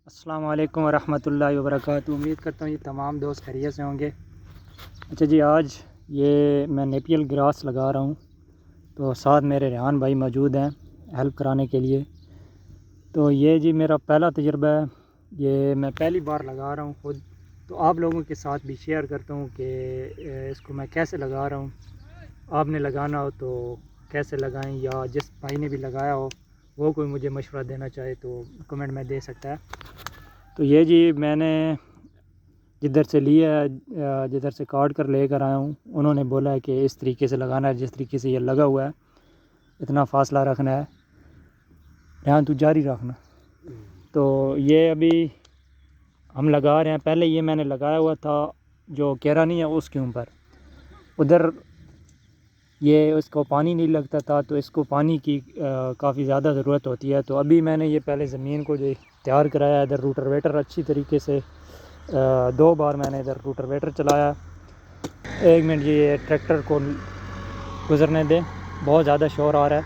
अस्सलाम वालेकुम वरहमतुल्लाहि वबरकातुहू। उम्मीद करता हूँ ये तमाम दोस्त खैरियत से होंगे। अच्छा जी, आज ये मैं नेपियल ग्रास लगा रहा हूँ, तो साथ मेरे रेहान भाई मौजूद हैं हेल्प कराने के लिए। तो ये जी मेरा पहला तजुर्बा है, ये मैं पहली बार लगा रहा हूँ खुद। तो आप लोगों के साथ भी शेयर करता हूँ कि इसको मैं कैसे लगा रहा हूँ। आपने लगाना हो तो कैसे लगाएं, या जिस भाई ने भी लगाया हो वो कोई मुझे मशवरा देना चाहे तो कमेंट में दे सकता है। तो ये जी मैंने जिधर से लिया है, जिधर से काट कर लेकर आया हूँ, उन्होंने बोला है कि इस तरीके से लगाना है, जिस तरीके से ये लगा हुआ है इतना फासला रखना है। ध्यान तू जारी रखना। तो ये अभी हम लगा रहे हैं। पहले ये मैंने लगाया हुआ था जो केरा नहीं है उसके ऊपर, उधर ये उसको पानी नहीं लगता था, तो इसको पानी की काफ़ी ज़्यादा ज़रूरत होती है। तो अभी मैंने ये पहले ज़मीन को जो तैयार कराया, इधर रूटरवेटर अच्छी तरीके से 2 बार मैंने इधर रूटरवेटर चलाया। 1 मिनट जी, ये ट्रैक्टर को गुज़रने दें, बहुत ज़्यादा शोर आ रहा है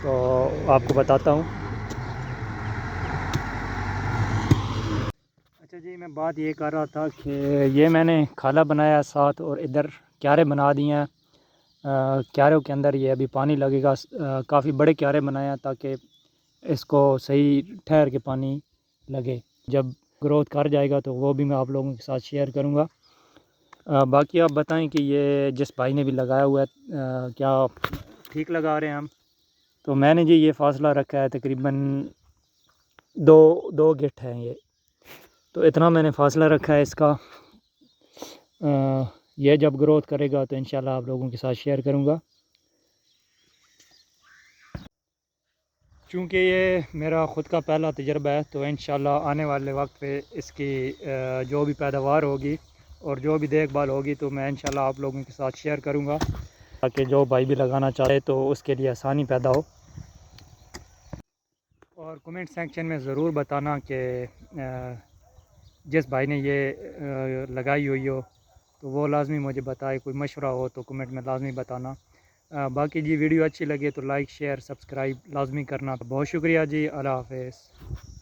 तो आपको बताता हूँ। अच्छा जी, मैं बात ये कर रहा था कि ये मैंने खाला बनाया साथ, और इधर क्यारे बना दिए हैं। क्यारों के अंदर ये अभी पानी लगेगा। काफ़ी बड़े क्यारे बनाए हैं ताकि इसको सही ठहर के पानी लगे। जब ग्रोथ कर जाएगा तो वो भी मैं आप लोगों के साथ शेयर करूँगा। बाकी आप बताएं कि ये जिस भाई ने भी लगाया हुआ है क्या ठीक लगा रहे हैं हम। तो मैंने जी ये फासला रखा है तकरीबन दो दो गिट हैं ये, तो इतना मैंने फासला रखा है इसका। ये जब ग्रोथ करेगा तो इंशाल्लाह आप लोगों के साथ शेयर करूँगा। चूँकि ये मेरा ख़ुद का पहला तजुर्बा है, तो इंशाल्लाह आने वाले वक्त पे इसकी जो भी पैदावार होगी और जो भी देखभाल होगी तो मैं इंशाल्लाह आप लोगों के साथ शेयर करूँगा, ताकि जो भाई भी लगाना चाहे तो उसके लिए आसानी पैदा हो। और कमेंट सेक्शन में ज़रूर बताना कि जिस भाई ने ये लगाई हुई हो तो वो लाजमी मुझे बताए। कोई मशवरा हो तो कमेंट में लाजमी बताना। बाकी जी वीडियो अच्छी लगे तो लाइक शेयर सब्सक्राइब लाजमी करना। बहुत शुक्रिया जी, अल्लाह हाफ़िज़।